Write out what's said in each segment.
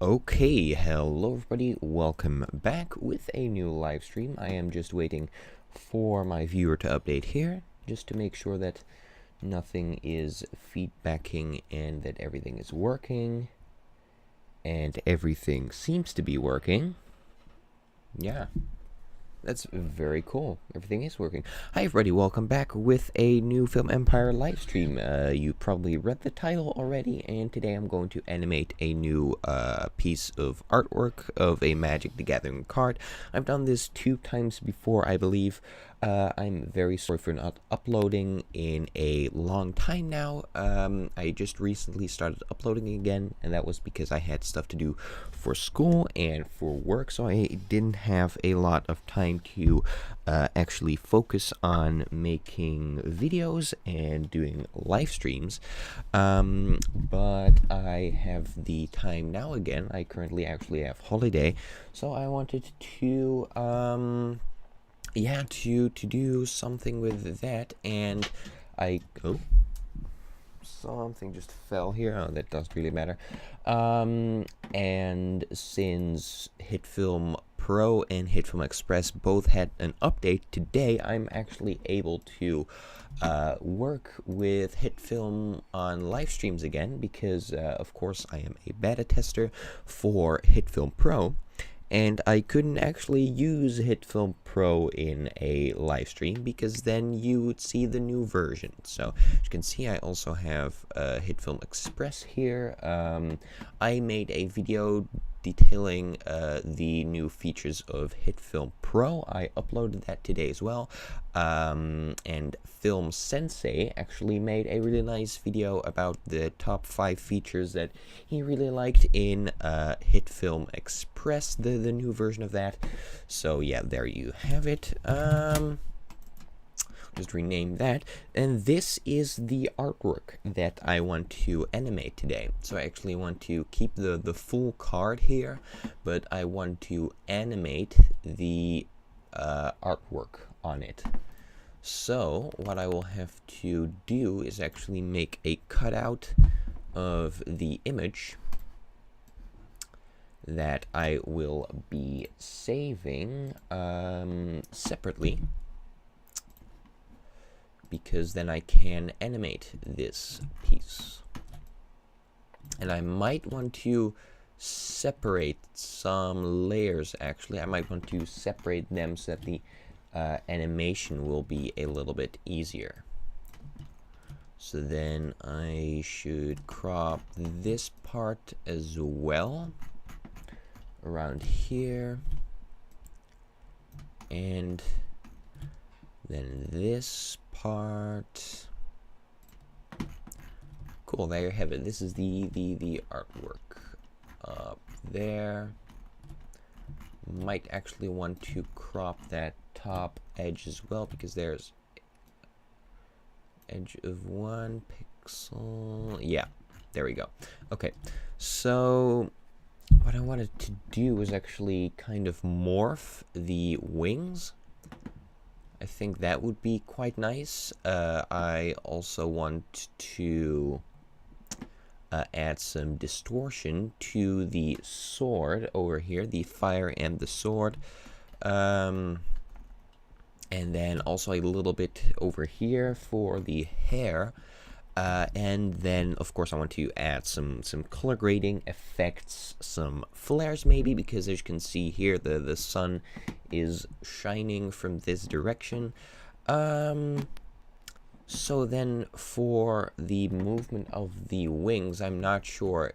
Okay, hello everybody, welcome back with a new live stream. I am just waiting for my viewer to update here, just to make sure that nothing is feedbacking and that everything is working. And everything seems to be working. Yeah. That's very cool. Everything is working. Hi everybody, welcome back with a new Film Empire live stream. You probably read the title already, and today I'm going to animate a new piece of artwork of a Magic the Gathering card. I've done this 2 times before, I believe. I'm very sorry for not uploading in a long time now. I just recently started uploading again, and that was because I had stuff to do for school and for work, so I didn't have a lot of time to actually focus on making videos and doing live streams. But I have the time now again. I currently actually have holiday, so I wanted to to do something with that. And something just fell here. Oh, that doesn't really matter. And since HitFilm Pro and HitFilm Express both had an update today, I'm actually able to work with HitFilm on live streams again because, of course, I am a beta tester for HitFilm Pro. And I couldn't actually use HitFilm Pro in a live stream because then you would see the new version. So as you can see, I also have HitFilm Express here. I made a video detailing the new features of HitFilm Pro. I uploaded that today as well. And Film Sensei actually made a really nice video about the top 5 features that he really liked in HitFilm Express, the new version of that. So yeah, there you have it. Just rename that. And this is the artwork that I want to animate today. So I actually want to keep the full card here, but I want to animate the artwork on it. So what I will have to do is actually make a cutout of the image that I will be saving separately, because then I can animate this piece. And I might want to separate some layers, actually. I might want to separate them so that the animation will be a little bit easier. So then I should crop this part as well, around here, and then this part. Cool, there you have it. This is the artwork up there. Might actually want to crop that top edge as well, because there's edge of 1 pixel. Yeah, there we go. Okay, so what I wanted to do is actually kind of morph the wings. I think that would be quite nice. I also want to add some distortion to the sword over here, the fire and the sword. And then also a little bit over here for the hair. And then, of course, I want to add some color grading effects, some flares maybe, because as you can see here, the sun is shining from this direction. So then for the movement of the wings, I'm not sure.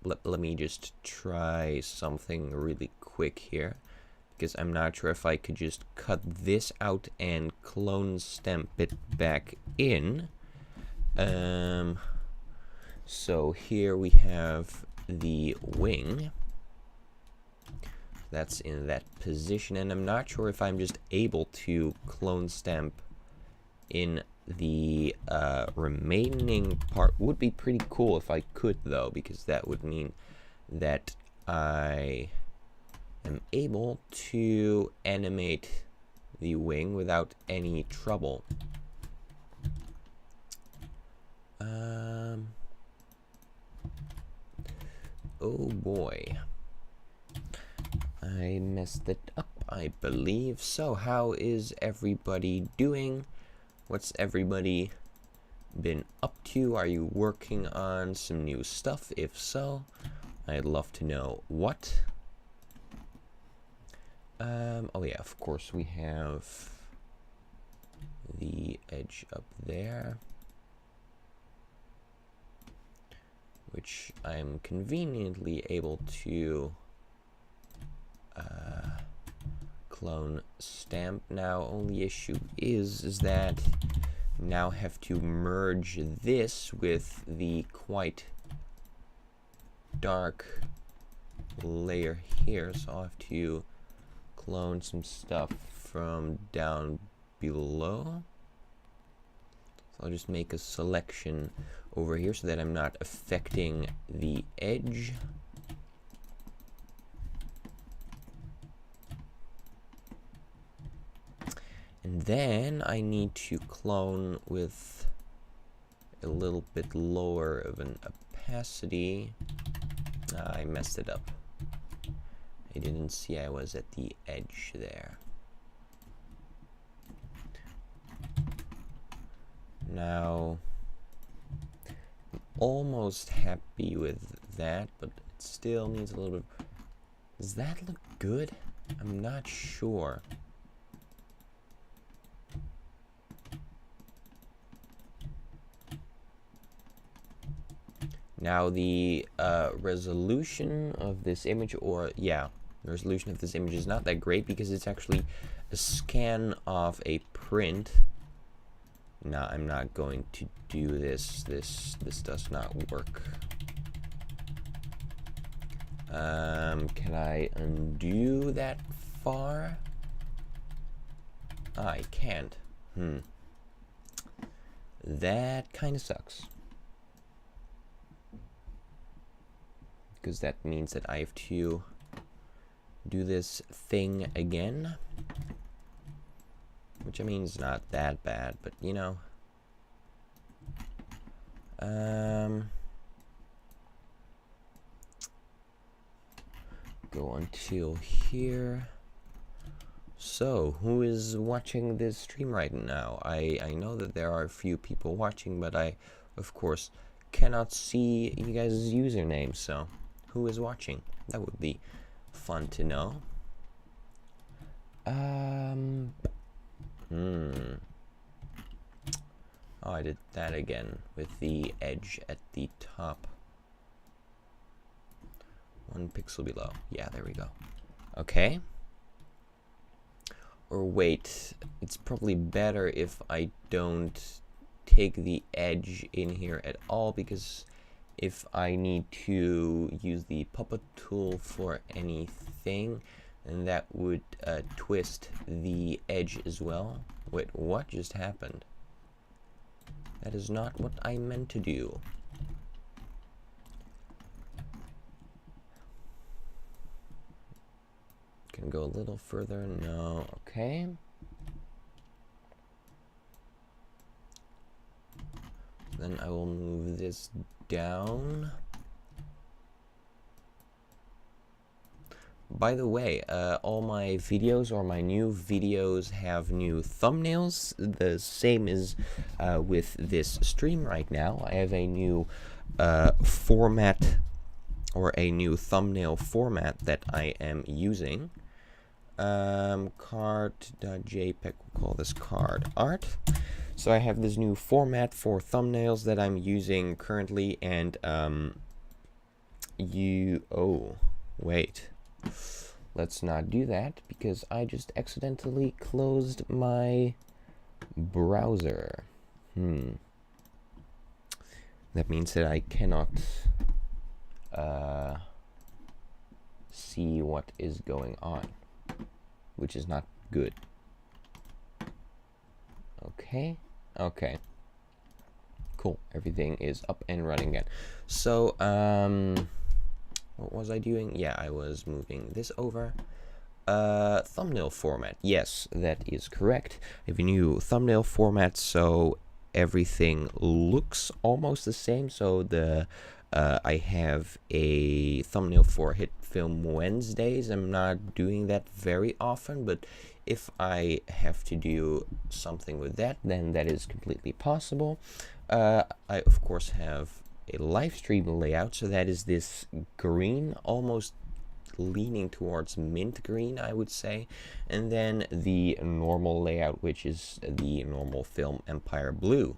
Let me just try something really quick here, because I'm not sure if I could just cut this out and clone stamp it back in. So here we have the wing. That's in that position, and I'm not sure if I'm just able to clone stamp in the remaining part. Would be pretty cool if I could, though, because that would mean that I am able to animate the wing without any trouble. Oh boy. messed it up, I believe. So how is everybody doing? What's everybody been up to? Are you working on some new stuff? If so, I'd love to know what. Oh yeah, of course we have the edge up there, which I'm conveniently able to clone stamp now. Only issue is that now have to merge this with the quite dark layer here, so I'll have to clone some stuff from down below. So I'll just make a selection over here so that I'm not affecting the edge. And then I need to clone with a little bit lower of an opacity. I messed it up. I didn't see I was at the edge there. Now, I'm almost happy with that, but it still needs a little bit. Does that look good? I'm not sure. Now the resolution of this image, or yeah, the resolution of this image is not that great because it's actually a scan of a print. No, I'm not going to do this. This does not work. Can I undo that far? I can't. That kind of sucks. Because that means that I have to do this thing again. Which I mean is not that bad, but you know. Go until here. So, who is watching this stream right now? I know that there are a few people watching, but I, of course, cannot see you guys' username, so who is watching? That would be fun to know. Oh, I did that again with the edge at the top. 1 pixel below. Yeah, there we go. Okay. Or wait, it's probably better if I don't take the edge in here at all, because if I need to use the puppet tool for anything, and that would twist the edge as well. Wait, what just happened? That is not what I meant to do. Can go a little further. No. Okay. Then I will move this down. By the way, all my videos, or my new videos, have new thumbnails. The same as with this stream right now. I have a new format, or a new thumbnail format that I am using. Card.jpg, we'll call this card art. So I have this new format for thumbnails that I'm using currently, and oh, wait. Let's not do that, because I just accidentally closed my browser. That means that I cannot see what is going on, which is not good. Okay. Okay. Cool. Everything is up and running again. So, what was I doing? Yeah, I was moving this over. Thumbnail format. Yes, that is correct. I have a new thumbnail format, so everything looks almost the same. So the I have a thumbnail for Hit Film Wednesdays. I'm not doing that very often, but if I have to do something with that, then that is completely possible. I of course have a live stream layout, so that is this green, almost leaning towards mint green, I would say, and then the normal layout, which is the normal Film Empire blue.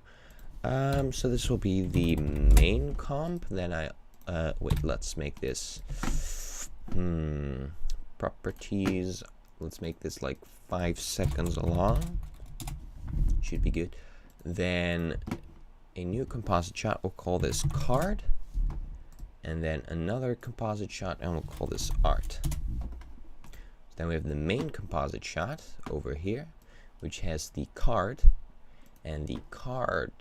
So this will be the main comp. Then wait, let's make this properties. Let's make this like 5 seconds long. Should be good. Then a new composite shot, we'll call this card. And then another composite shot, and we'll call this art. So then we have the main composite shot over here, which has the card, and the card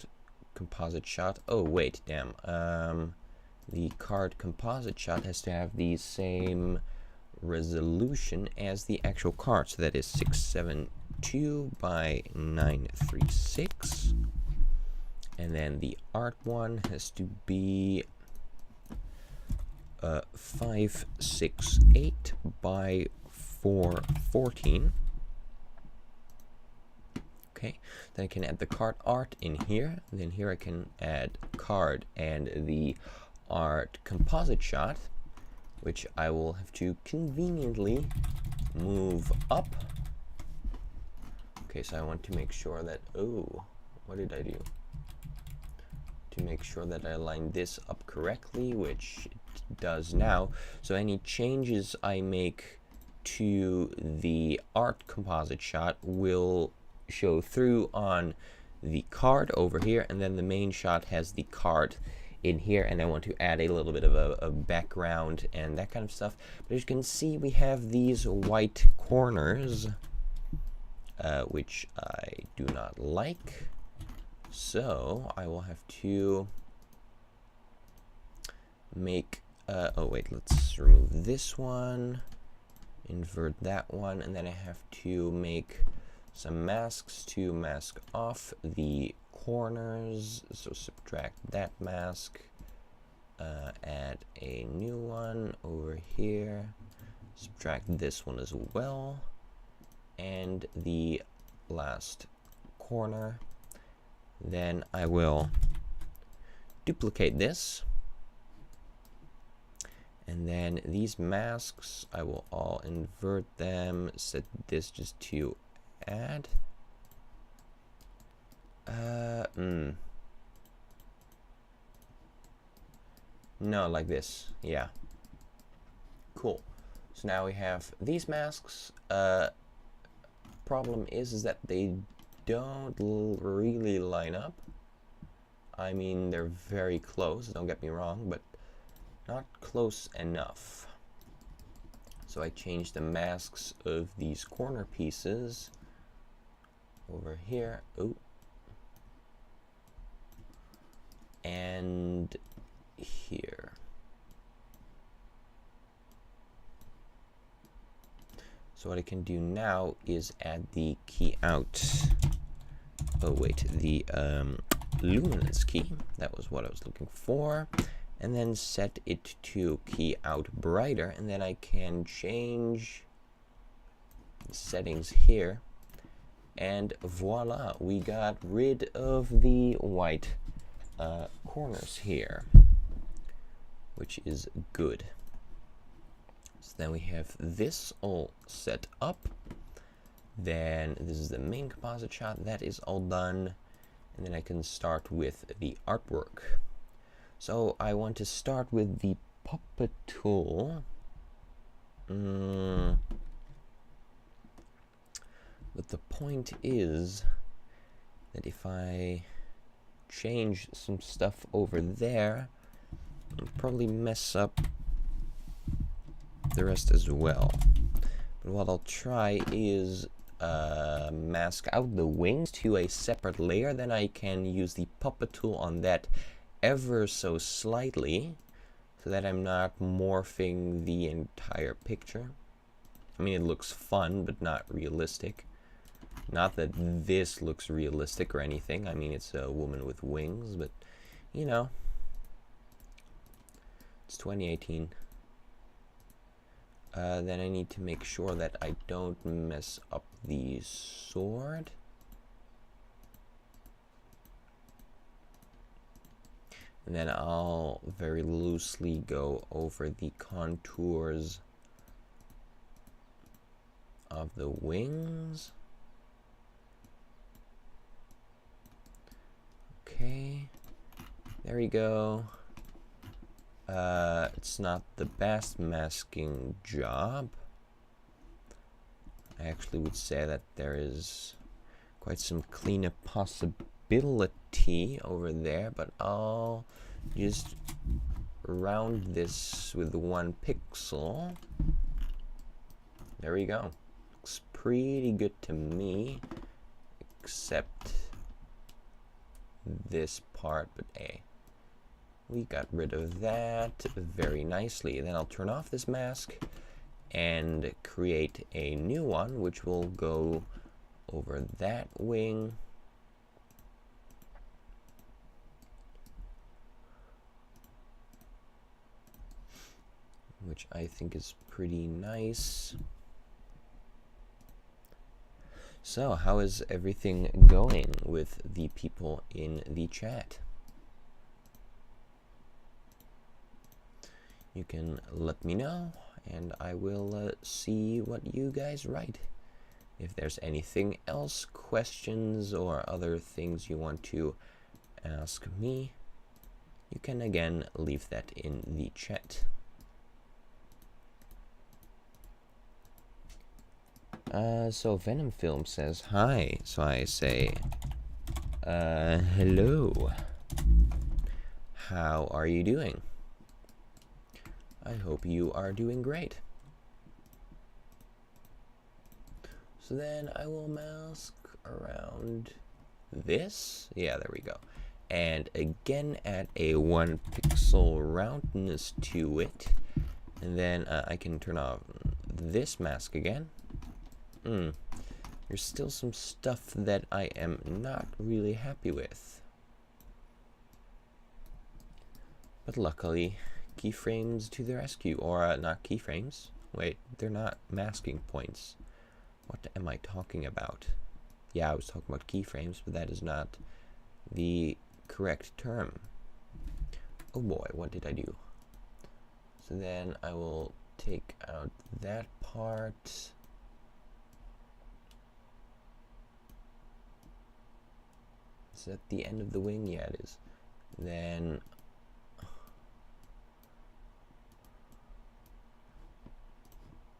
composite shot. Oh wait, damn. The card composite shot has to have the same resolution as the actual card, so that is 672 by 936. And then the art one has to be 568 by 414. Okay, then I can add the card art in here. Then here I can add card and the art composite shot, which I will have to conveniently move up. Okay, so I want to make sure that, oh, what did I do? To make sure that I line this up correctly, which it does now. So any changes I make to the art composite shot will show through on the card over here, and then the main shot has the card in here, and I want to add a little bit of a background and that kind of stuff. But as you can see, we have these white corners, which I do not like. So I will have to make, oh wait, let's remove this one, invert that one, and then I have to make some masks to mask off the corners. So subtract that mask, add a new one over here, subtract this one as well, and the last corner. Then I will duplicate this, and then these masks I will all invert them, set this just to add. No, like this. Yeah, cool. So now we have these masks. Problem is that they don't really line up. I mean, they're very close, don't get me wrong, but not close enough. So I changed the masks of these corner pieces over here. Oh. And here. So what I can do now is add the key out. Oh wait, the luminance key. That was what I was looking for. And then set it to key out brighter, and then I can change the settings here. And voila, we got rid of the white corners here, which is good. So then we have this all set up. Then this is the main composite shot. That is all done. And then I can start with the artwork. So I want to start with the puppet tool. But the point is that if I change some stuff over there, I'll probably mess up the rest as well. But what I'll try is mask out the wings to a separate layer. Then I can use the puppet tool on that ever so slightly, so that I'm not morphing the entire picture. I mean, it looks fun, but not realistic. Not that this looks realistic or anything. I mean, it's a woman with wings, but, you know, It's 2018. Then I need to make sure that I don't mess up the sword. And then I'll very loosely go over the contours of the wings. Okay, there we go. It's not the best masking job. I actually would say that there is quite some cleanup possibility over there, but I'll just round this with 1 pixel. There we go. Looks pretty good to me, except this part, but hey, we got rid of that very nicely. Then I'll turn off this mask and create a new one, which will go over that wing. Which I think is pretty nice. So, how is everything going with the people in the chat? You can let me know, and I will see what you guys write. If there's anything else, questions or other things you want to ask me, you can again leave that in the chat. So Venom Films says hi, so I say, hello. How are you doing? I hope you are doing great. So then I will mask around this. Yeah, there we go. And again add a 1 pixel roundness to it. And then I can turn off this mask again. There's still some stuff that I am not really happy with. But luckily, keyframes to the rescue. Or not keyframes. Wait, they're not masking points. What am I talking about? Yeah, I was talking about keyframes, but that is not the correct term. Oh boy, what did I do? So then I will take out that part. Is that the end of the wing? Yeah, it is. Then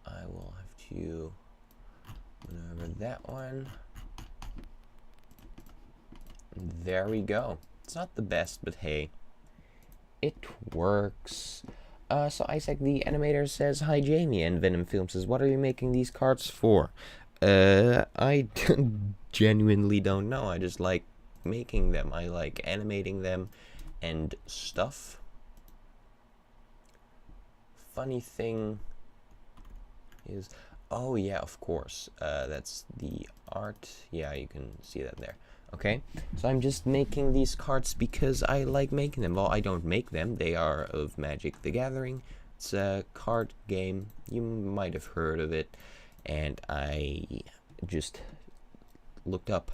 I will have to maneuver that one. There we go. It's not the best, but hey, it works. So Isaac the animator says, hi Jamie, and Venom Films says, what are you making these cards for? I genuinely don't know. I just like making them. I like animating them and stuff. Funny thing is, oh yeah, of course, that's the art. Yeah, you can see that there. Okay, so I'm just making these cards because I like making them. Well, I don't make them. They are of Magic the Gathering. It's a card game. You might have heard of it. And I just looked up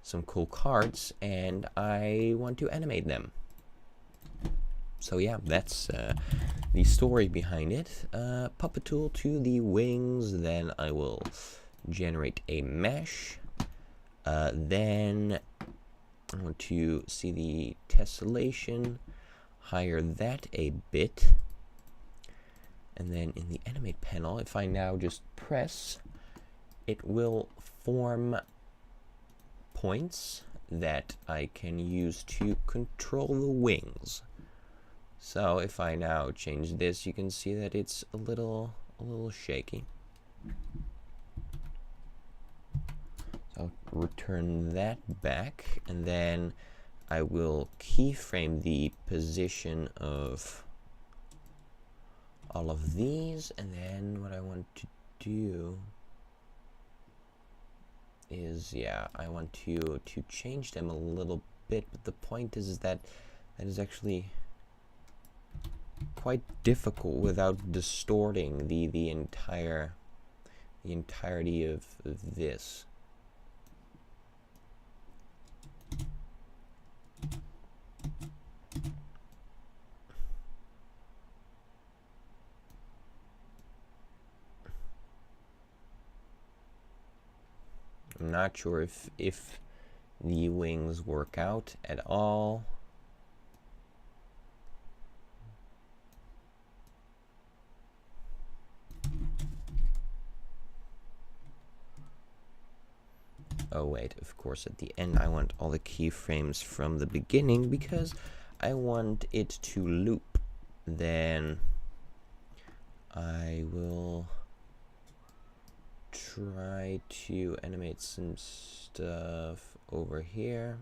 some cool cards and I want to animate them. So yeah, that's the story behind it. Puppet tool to the wings. Then I will generate a mesh. Then I want to see the tessellation, higher that a bit, and then in the animate panel, if I now just press, it will form points that I can use to control the wings. So if I now change this, you can see that it's a little shaky. I'll return that back, and then I will keyframe the position of all of these, and then what I want to do is, yeah, I want to change them a little bit, but the point is that that is actually quite difficult without distorting the entirety of this. I'm not sure if the wings work out at all. Oh wait, of course at the end I want all the keyframes from the beginning because I want it to loop. Then I will try to animate some stuff over here.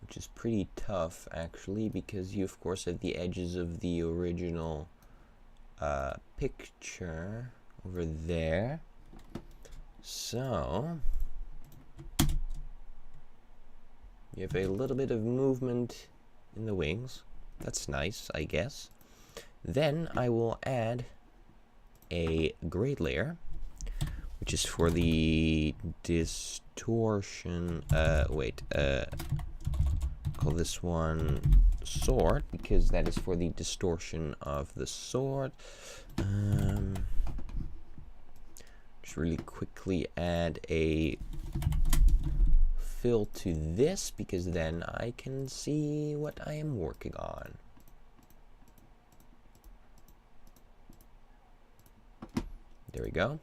Which is pretty tough actually, because you of course have the edges of the original picture over there. So you have a little bit of movement in the wings. That's nice, I guess. Then I will add a grade layer, which is for the distortion. Call this one sword, because that is for the distortion of the sword. Just really quickly add a fill to this, because then I can see what I am working on. There we go.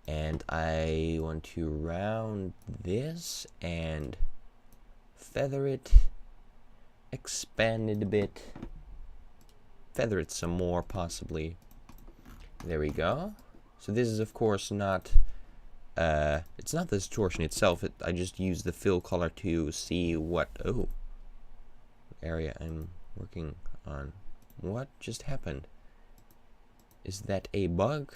And I want to round this and feather it, expand it a bit, feather it some more possibly. There we go. So this is of course not it's not the distortion itself. I just use the fill color to see what area I'm working on. What just happened? Is that a bug?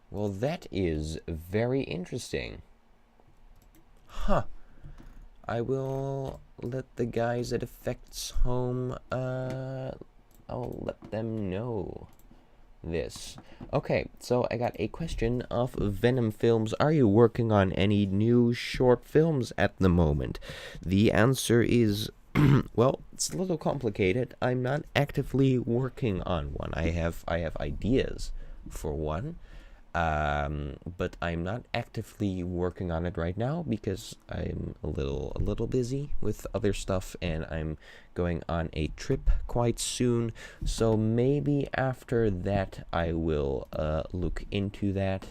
Well, that is very interesting. Huh. I will let the guys at Effects Home, I'll let them know this. Okay, so I got a question of Venom Films. Are you working on any new short films at the moment? The answer is, well, it's a little complicated. I'm not actively working on one. I have ideas for one. But I'm not actively working on it right now because I'm a little busy with other stuff, and I'm going on a trip quite soon. So maybe after that I will look into that.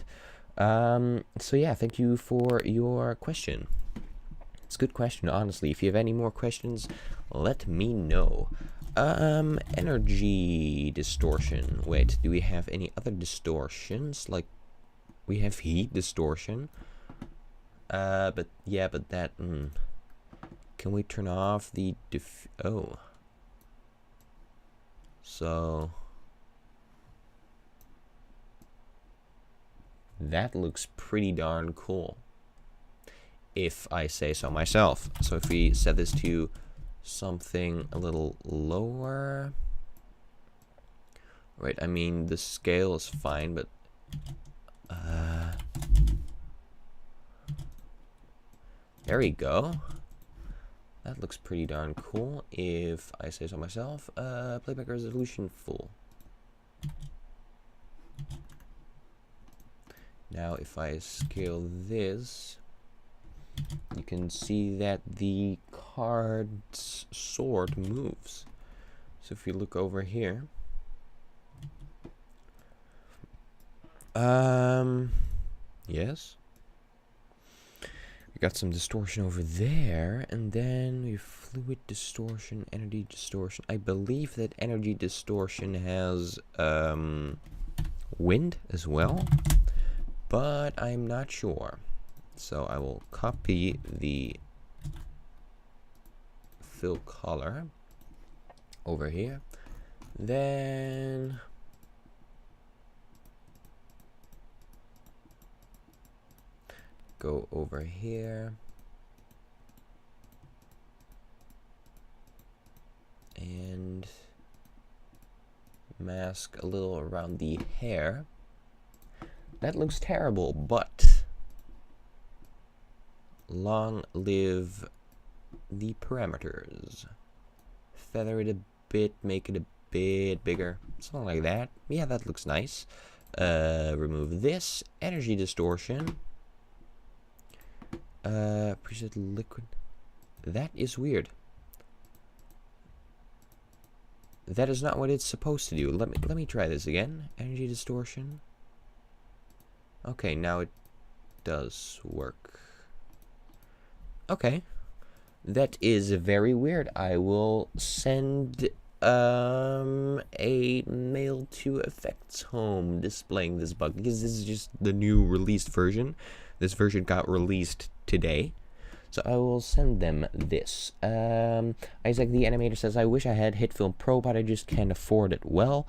So yeah, thank you for your question. It's a good question, honestly. If you have any more questions, let me know. Energy distortion. Wait, do we have any other distortions? Like, we have heat distortion. But that, can we turn off the so that looks pretty darn cool, if I say so myself. So if we set this to something a little lower, right? I mean, the scale is fine, but there we go. That looks pretty darn cool, if I say so myself. Playback resolution full. Now if I scale this, you can see that the card's sword moves. So if you look over here, yes, we got some distortion over there, and then we have fluid distortion, energy distortion. I believe that energy distortion has wind as well, but I'm not sure. So I will copy the fill color, over here. Then go over here. And mask a little around the hair. That looks terrible, but long live the parameters. Feather it a bit, make it a bit bigger, something like that. Yeah, that looks nice. Remove this, energy distortion. Preset liquid. That is weird. That is not what it's supposed to do. Let me try this again. Energy distortion. Okay, now it does work. Okay. That is very weird. I will send a mail to Effects Home displaying this bug, because this is just the new released version. This version got released today. So I will send them this. Isaac the Animator says, I wish I had HitFilm Pro, but I just can't afford it. Well,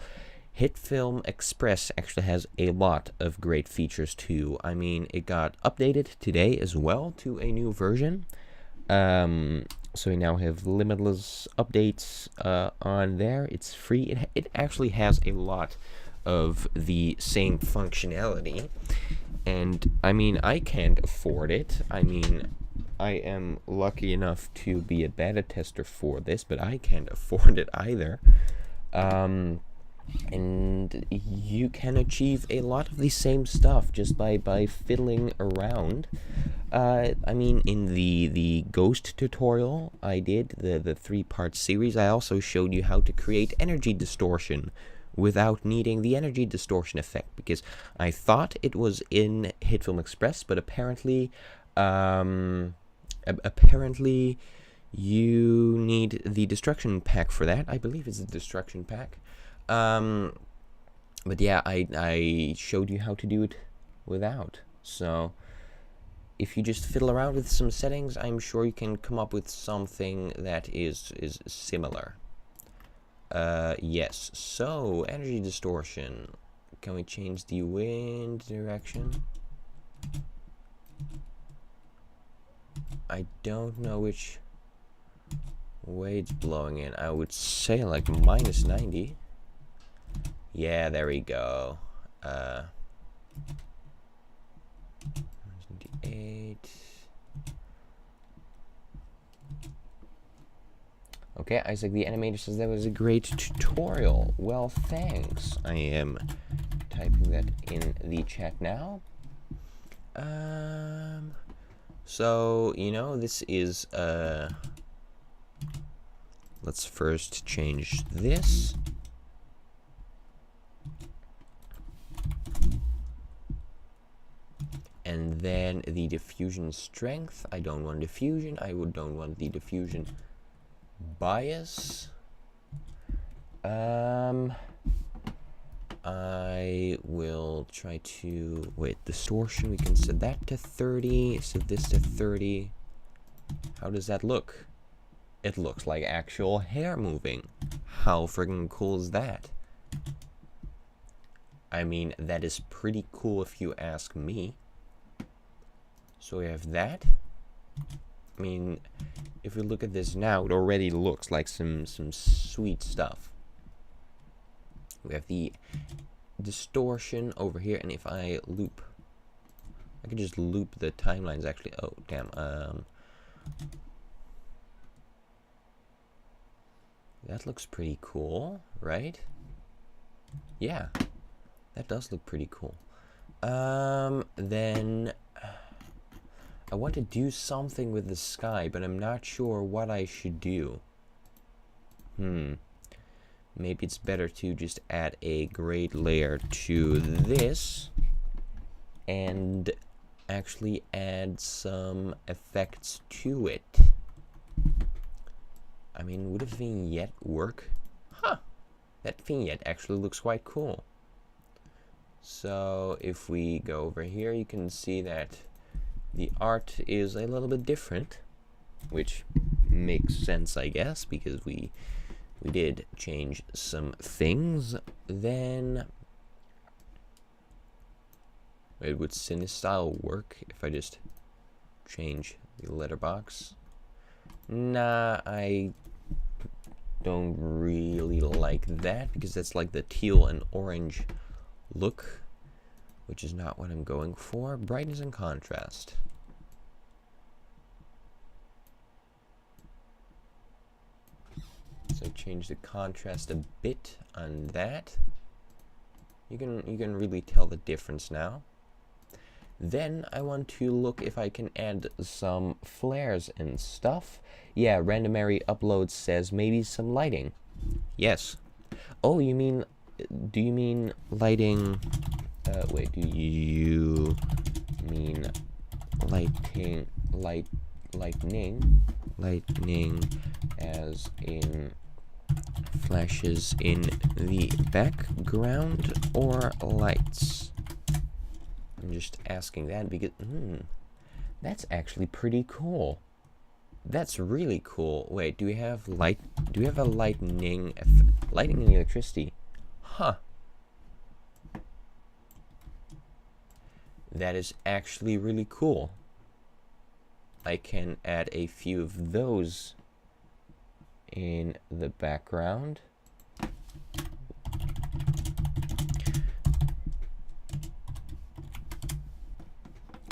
HitFilm Express actually has a lot of great features too. I mean, it got updated today as well to a new version. So we now have limitless updates on there. It's free. It actually has a lot of the same functionality. And, I mean, I can't afford it. I mean, I am lucky enough to be a beta tester for this, but I can't afford it either. And you can achieve a lot of the same stuff just by fiddling around. I mean, in the Ghost tutorial I did, the 3-part series, I also showed you how to create energy distortion without needing the energy distortion effect, because I thought it was in HitFilm Express, but apparently you need the destruction pack for that. I believe it's a destruction pack. But yeah, I showed you how to do it without. So if you just fiddle around with some settings, I'm sure you can come up with something that is similar. Yes, so energy distortion. Can we change the wind direction? I don't know which way it's blowing in. I would say like minus 90. Yeah, there we go. 98. Okay, Isaac the Animator says that was a great tutorial. Well, thanks. I am typing that in the chat now. So, you know, this is, let's first change this. And then the diffusion strength. I don't want diffusion. I don't want the diffusion bias. I will try to wait. Distortion, we can set that to 30. Set this to 30. How does that look? It looks like actual hair moving. How friggin' cool is that? I mean, that is pretty cool if you ask me. So we have that. I mean, if we look at this now, it already looks like some sweet stuff. We have the distortion over here, and if I loop, I can just loop the timelines actually. Oh, damn. That looks pretty cool, right? Yeah, that does look pretty cool. Then I want to do something with the sky, but I'm not sure what I should do. Maybe it's better to just add a grade layer to this and actually add some effects to it. I mean, would a vignette work? Huh! That vignette actually looks quite cool. So if we go over here, you can see that the art is a little bit different, which makes sense, I guess, because we we did change some things. Then, wait, would CineStyle work if I just change the letterbox? Nah, I don't really like that because that's like the teal and orange look, which is not what I'm going for. Brightness and contrast. So change the contrast a bit on that. You can really tell the difference now. Then I want to look if I can add some flares and stuff. Yeah, Randomary Upload says maybe some lighting. Yes. Oh, you mean, do you mean lighting, wait, do you mean lightning as in flashes in the background or lights? I'm just asking that because that's actually pretty cool. That's really cool. Wait, do we have light? Do we have a lighting and electricity? Huh. That is actually really cool. I can add a few of those in the background.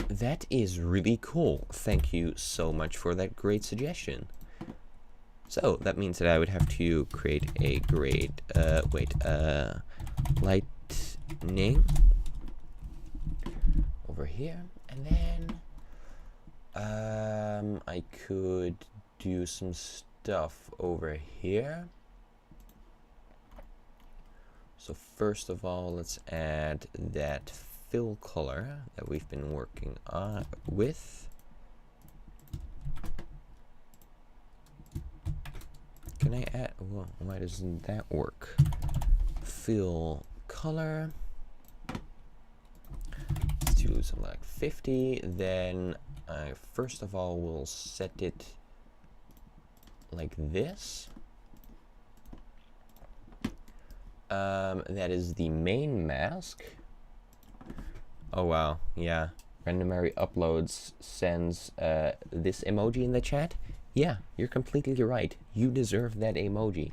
That is really cool. Thank you so much for that great suggestion. So that means that I would have to create a lightning over here, and then I could do some stuff over here. So first of all, let's add that fill color that we've been working on with. Can I add, well, why doesn't that work? Fill color. Let's do something like 50. Then I first of all will set it like this. That is the main mask. Oh wow, yeah. Randomary Uploads sends this emoji in the chat. Yeah, you're completely right. You deserve that emoji.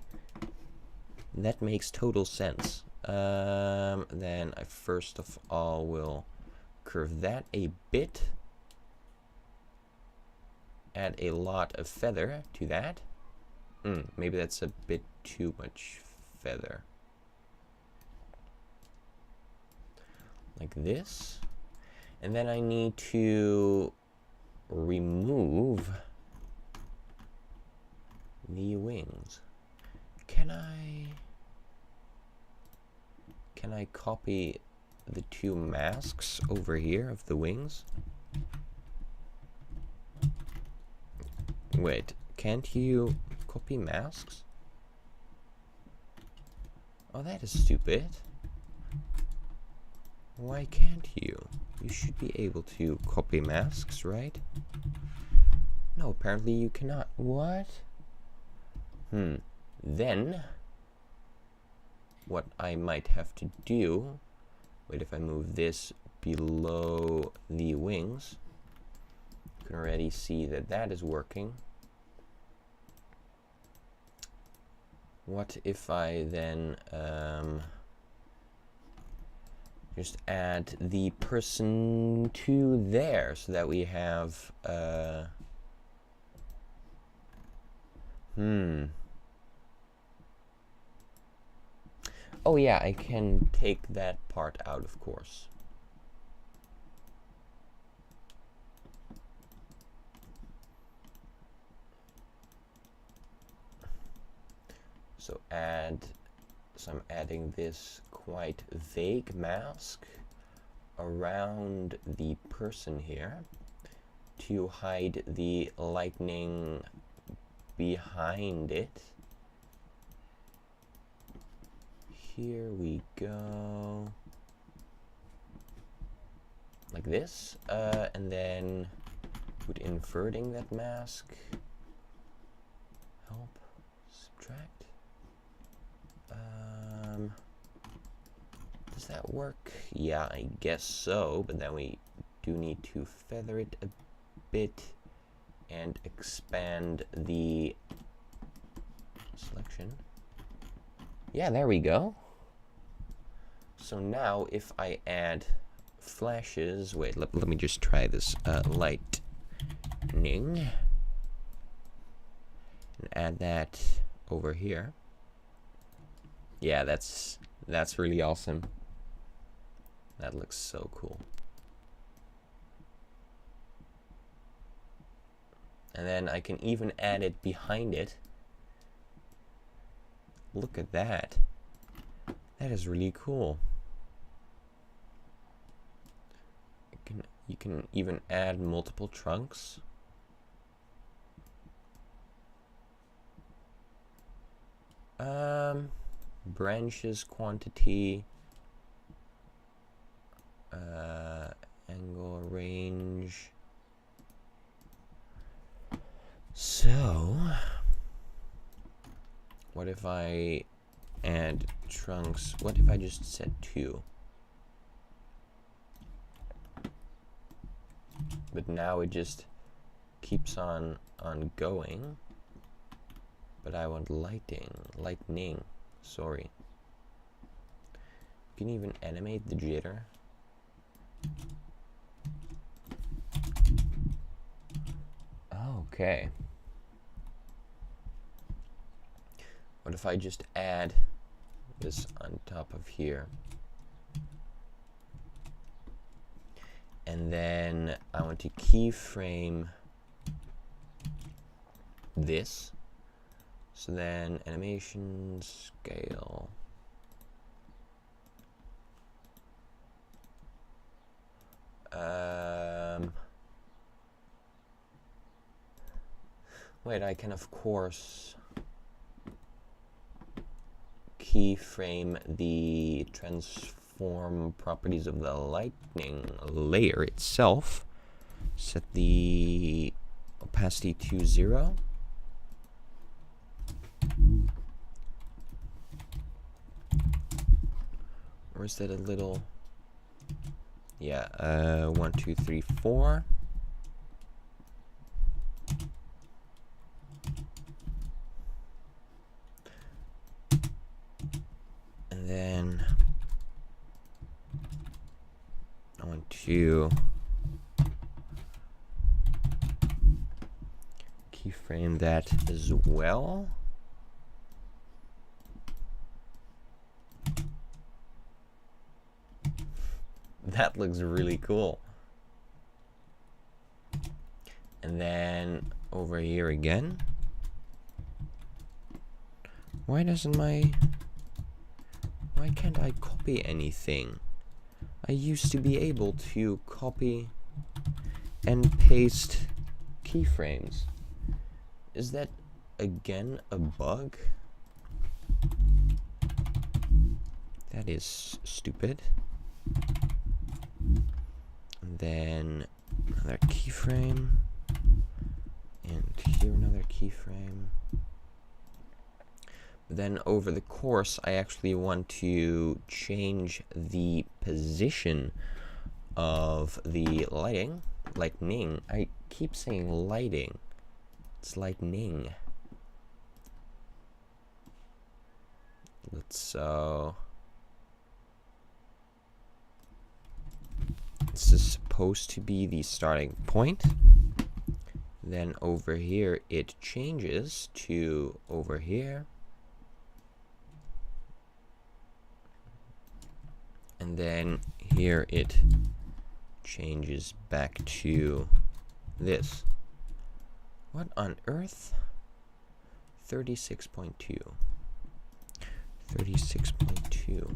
That makes total sense. Then I first of all will curve that a bit. Add a lot of feather to that. Maybe that's a bit too much feather. Like this. And then I need to remove the wings. Can I copy the two masks over here of the wings? Wait, can't you copy masks? Oh, that is stupid. Why can't you? You should be able to copy masks, right? No, apparently you cannot. What? Then, what I might have to do, wait, if I move this below the wings, you can already see that that is working. What if I then, just add the person to there so that we have, Oh yeah, I can take that part out, of course. So I'm adding this quite vague mask around the person here to hide the lightning behind it. Here we go. Like this. And then put inverting that mask. Help. Subtract. that work? Yeah, I guess so, but then we do need to feather it a bit and expand the selection. Yeah, there we go. So now if I add flashes, wait, let me just try this, lightning, and add that over here. Yeah, that's really awesome. That looks so cool. And then I can even add it behind it. Look at that. That is really cool. You can even add multiple trunks. Branches, quantity, angle, range. So, what if I add trunks? What if I just set 2? But now it just keeps on going. But I want lightning, sorry. You can even animate the jitter. Okay. What if I just add this on top of here? And then I want to keyframe this. So then animation scale. Wait, I can of course keyframe the transform properties of the lightning layer itself. Set the opacity to 0. Or is that a little? Yeah, 1, 2, 3, 4. And then I want to keyframe that as well. That looks really cool. And then over here again. Why can't I copy anything? I used to be able to copy and paste keyframes. Is that again a bug? That is stupid. And then another keyframe, and here another keyframe. Then over the course, I actually want to change the position of the lightning. I keep saying lighting. It's lightning. This is supposed to be the starting point. Then over here it changes to over here. And then here it changes back to this. What on earth? 36.2. 36.2.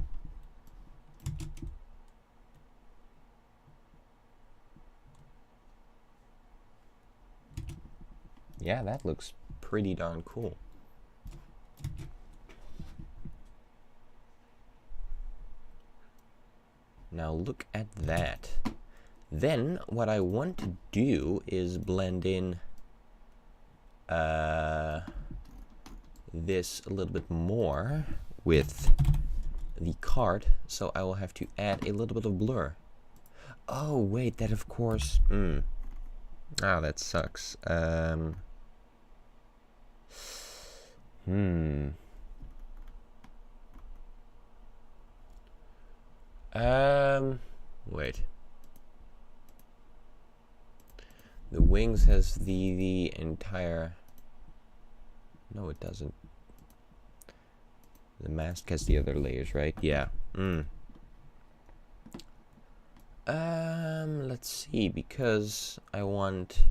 Yeah, that looks pretty darn cool. Now look at that. Then what I want to do is blend in this a little bit more with the card, so I will have to add a little bit of blur. Oh wait, that of course. Ah, that sucks. Wait. The wings has the entire. No, it doesn't. The mask has the other layers, right? Yeah. Let's see, because I want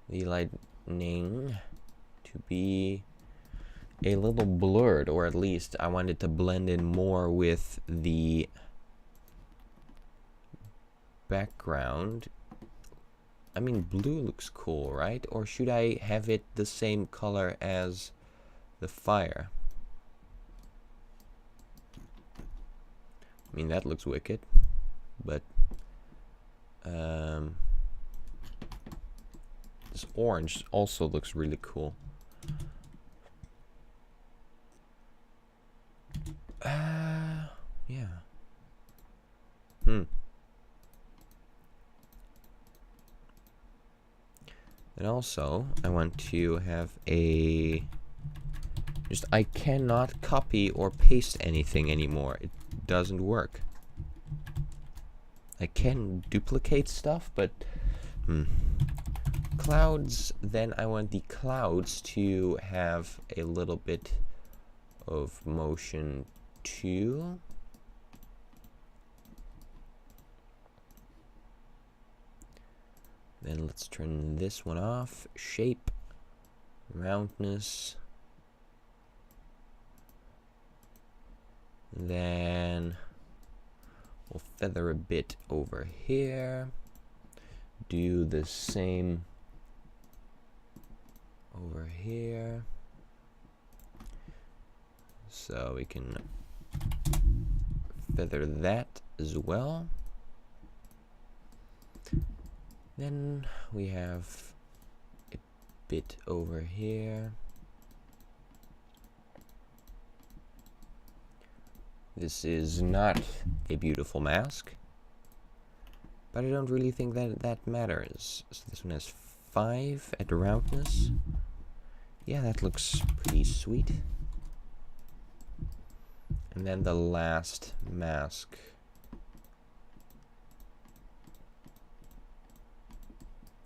the lightning to be a little blurred, or at least I want it to blend in more with the background. I mean, blue looks cool, right? Or should I have it the same color as the fire? I mean, that looks wicked, but this orange also looks really cool. Yeah. And also, I want to have a... I cannot copy or paste anything anymore. It doesn't work. I can duplicate stuff, but... Clouds, then I want the clouds to have a little bit of motion too. Then let's turn this one off. Shape, roundness. Then we'll feather a bit over here. Do the same over here. So we can feather that as well. Then we have a bit over here. This is not a beautiful mask, but I don't really think that that matters. So this one has 5 at roundness. Yeah, that looks pretty sweet. And then the last mask.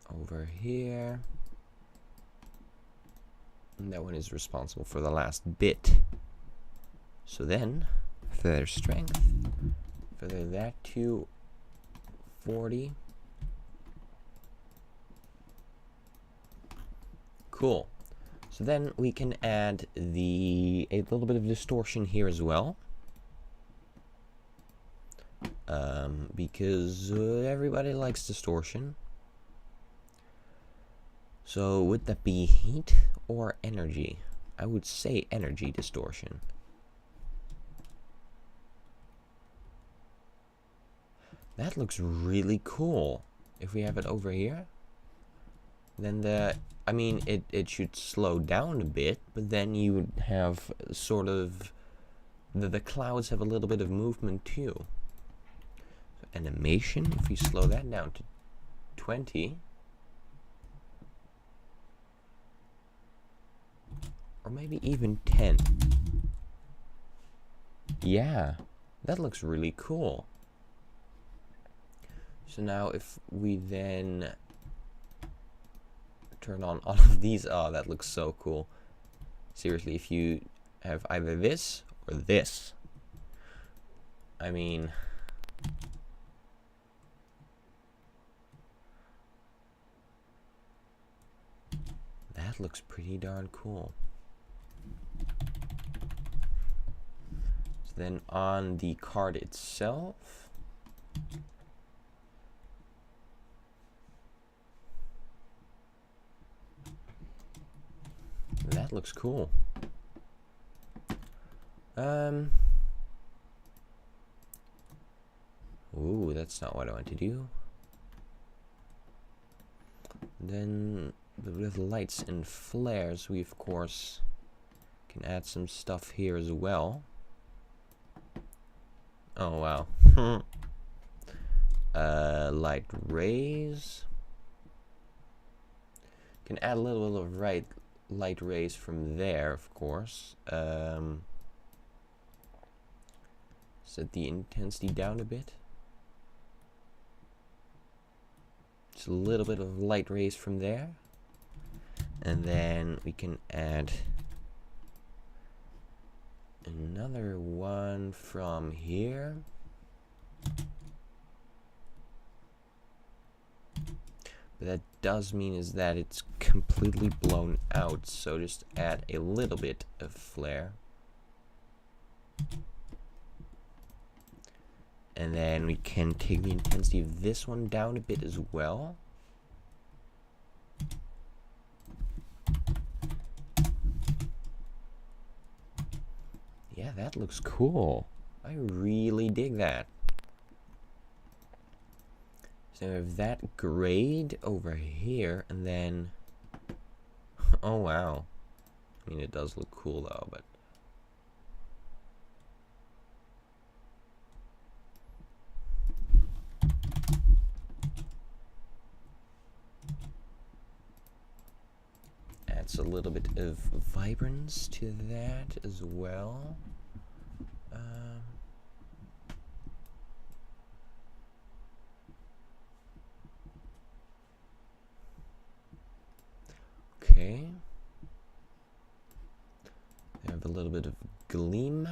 Over here. And that one is responsible for the last bit. So then, feather strength. Feather that to 40. Cool. So then we can add a little bit of distortion here as well. Because everybody likes distortion. So would that be heat or energy? I would say energy distortion. That looks really cool. If we have it over here, then I mean, it should slow down a bit, but then you would have sort of, the clouds have a little bit of movement too. So animation, if we slow that down to 20, or maybe even 10. Yeah, that looks really cool. So now if we then turn on all of these, oh, that looks so cool. Seriously, if you have either this or this, I mean, that looks pretty darn cool. So then on the card itself, that looks cool. Ooh, that's not what I want to do. Then with lights and flares, we of course can add some stuff here as well. Oh wow. Light rays. Can add a little bit of light rays from there, of course. Set the intensity down a bit. Just a little bit of light rays from there. And then we can add another one from here. But that does mean is that it's completely blown out, so just add a little bit of flare. And then we can take the intensity of this one down a bit as well. Yeah, that looks cool. I really dig that. So we have that grade over here, and then... oh wow. I mean, it does look cool though, but... adds a little bit of vibrance to that as well. Okay. I have a little bit of gleam.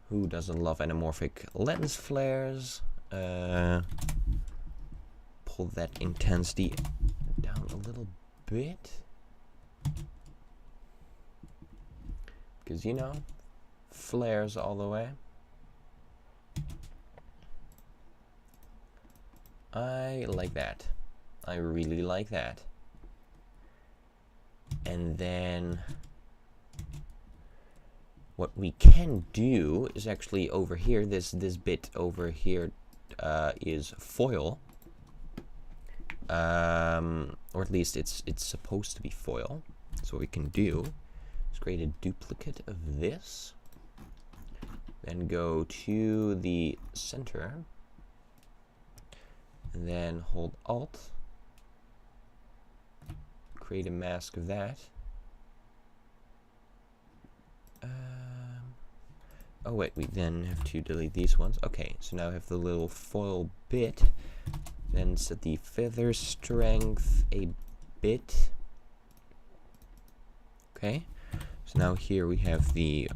Who doesn't love anamorphic lens flares? Pull that intensity down a little bit. Because, you know, flares all the way. I like that. I really like that. And then what we can do is actually over here, this bit over here is foil. Or at least it's supposed to be foil. So what we can do is create a duplicate of this. Then go to the center. And then hold Alt. Create a mask of that. Oh wait, we then have to delete these ones. Okay, so now I have the little foil bit. Then set the feather strength a bit. Okay, so now here we have the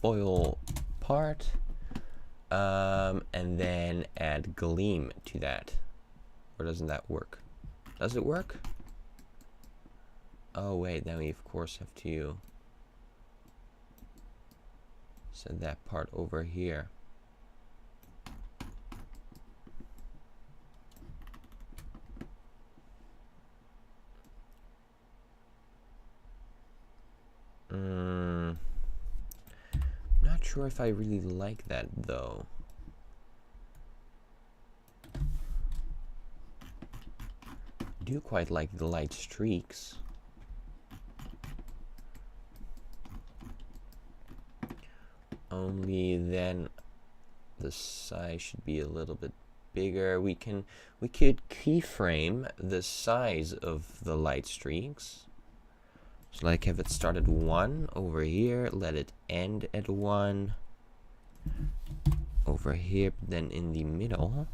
foil part. And then add gleam to that. Or doesn't that work? Does it work? Oh wait, then we of course have to set that part over here. Not sure if I really like that though. I do quite like the light streaks. Only then the size should be a little bit bigger. We could keyframe the size of the light streaks. So like have it start at 1 over here, let it end at 1 over here, then in the middle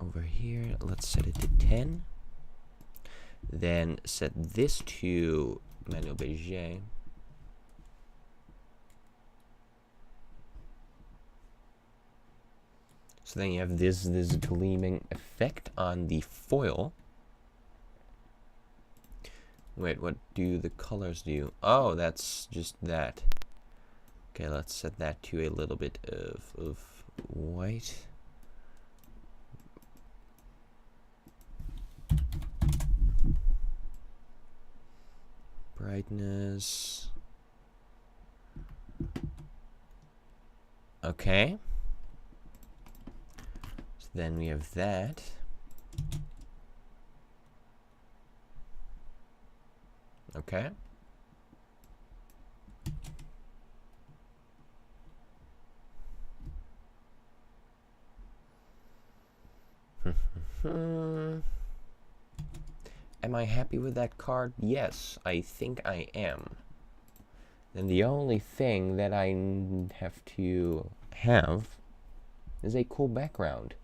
over here, let's set it to 10. Then set this to manual beige. So then you have this gleaming effect on the foil. Wait, what do the colors do? Oh, that's just that. Okay, let's set that to a little bit of white. Brightness. Okay. So then we have that. Okay. Am I happy with that card? Yes, I think I am. Then the only thing that I have to have is a cool background.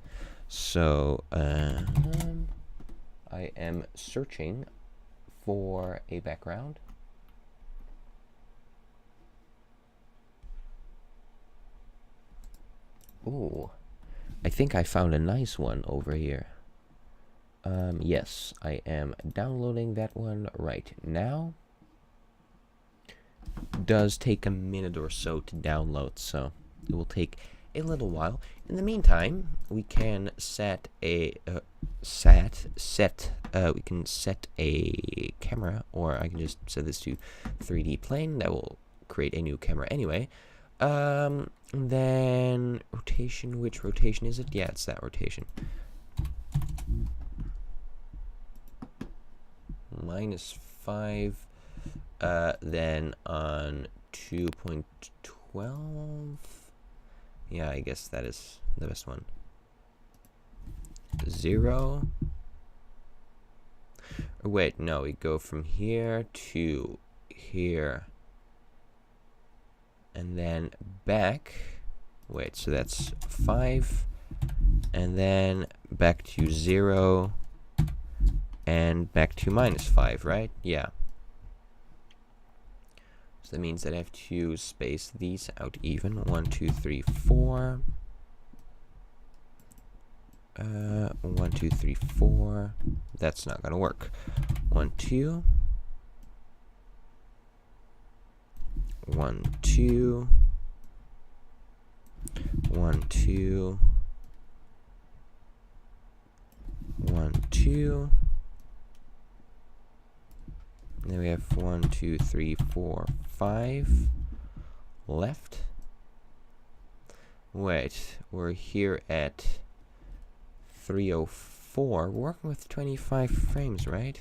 So, I am searching for a background. Ooh, I think I found a nice one over here. Yes, I am downloading that one right now. Does take a minute or so to download, so it will take a little while. In the meantime, we can set a we can set a camera, or I can just set this to 3D plane. That will create a new camera anyway. Then rotation. Which rotation is it? Yeah, it's that rotation. -5. Then on 2.12. Yeah, I guess that is the best one. 0. Or wait, no, we go from here to here. And then back. Wait, so that's 5. And then back to 0. And back to -5, right? Yeah. So that means that I have to space these out even. 1, 2, 3, 4. 1, 2, 3, 4. That's not gonna work. 1, 2. 1, 2. 1, 2. 1, 2. And then we have 1, 2, 3, 4, 5 left. Wait, we're here at 304. We're working with 25 frames, right?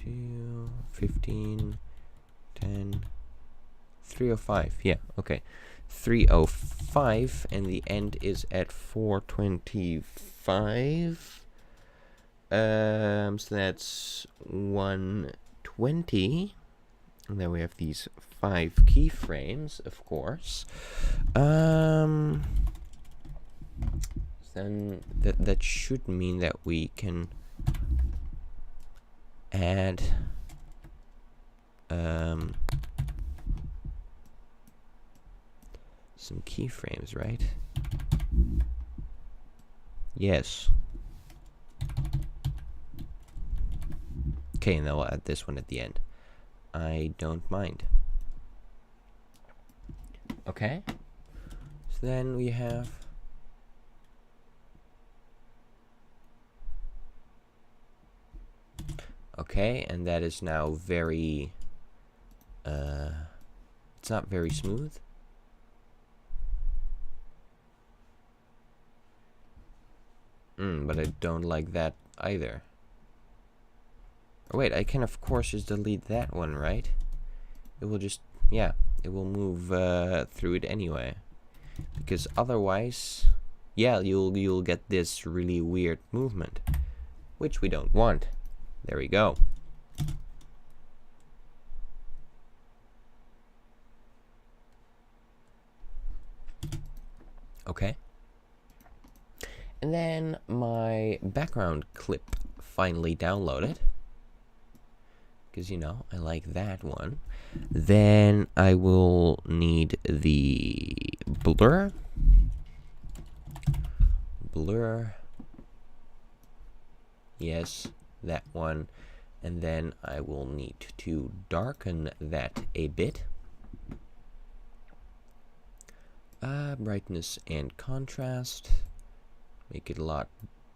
2, 15, 10, 305. Yeah, okay. 305, and the end is at 425. So that's 120. And then we have these 5 keyframes, of course. Then that should mean that we can add some keyframes, right? Yes. Okay, and then we'll add this one at the end. I don't mind. Okay. So then we have okay, and that is now very it's not very smooth. But I don't like that either. Oh, wait, I can of course just delete that one, right? It will just, yeah, it will move through it anyway. Because otherwise, yeah, you'll get this really weird movement, which we don't want. There we go. Okay. And then my background clip finally downloaded. Because, you know, I like that one. Then I will need the blur. Blur. Yes, that one. And then I will need to darken that a bit. Brightness and contrast. Make it a lot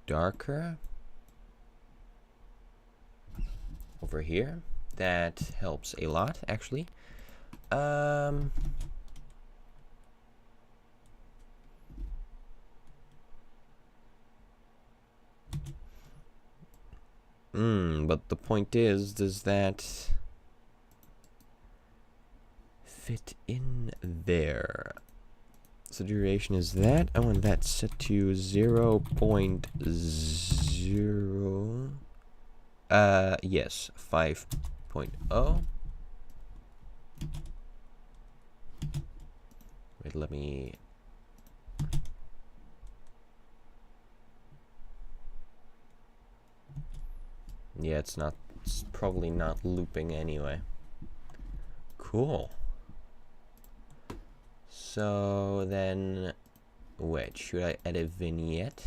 darker. Over here. That helps a lot, actually. But the point is, does that fit in there? So duration is that. I want that set to 0.0. Yes, 5.0. Wait, let me. Yeah, it's probably not looping anyway. Cool. So then, wait, should I add a vignette?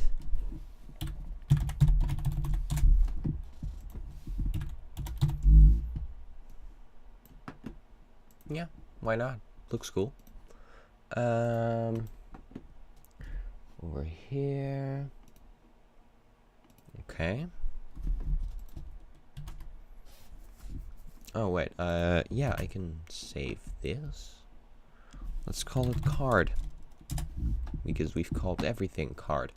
Yeah, why not? Looks cool. Over here. Okay. Oh wait, yeah, I can save this. Let's call it card. Because we've called everything card.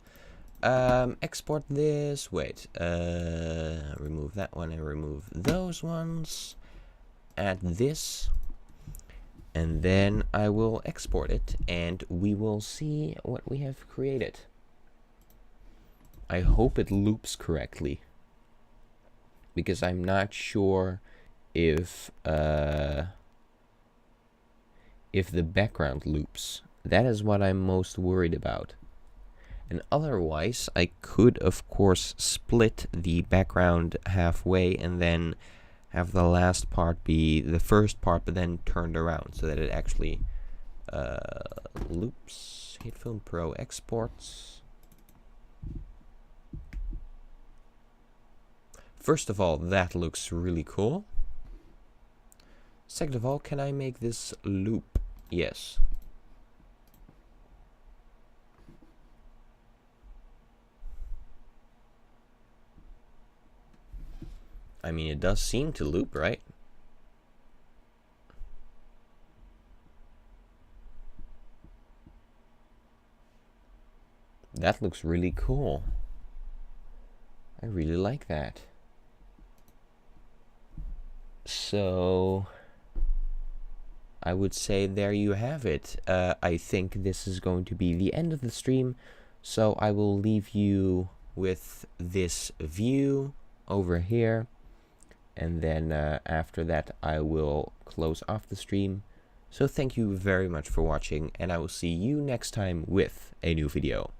Export this. Wait, remove that one and remove those ones. Add this. And then I will export it and we will see what we have created. I hope it loops correctly. Because I'm not sure if the background loops. That is what I'm most worried about. And otherwise, I could of course split the background halfway and then have the last part be the first part, but then turned around so that it actually loops. HitFilm Pro exports. First of all, that looks really cool. Second of all, can I make this loop? Yes. I mean, it does seem to loop, right? That looks really cool. I really like that. So I would say there you have it. I think this is going to be the end of the stream, so I will leave you with this view over here, and then after that I will close off the stream. So thank you very much for watching, and I will see you next time with a new video.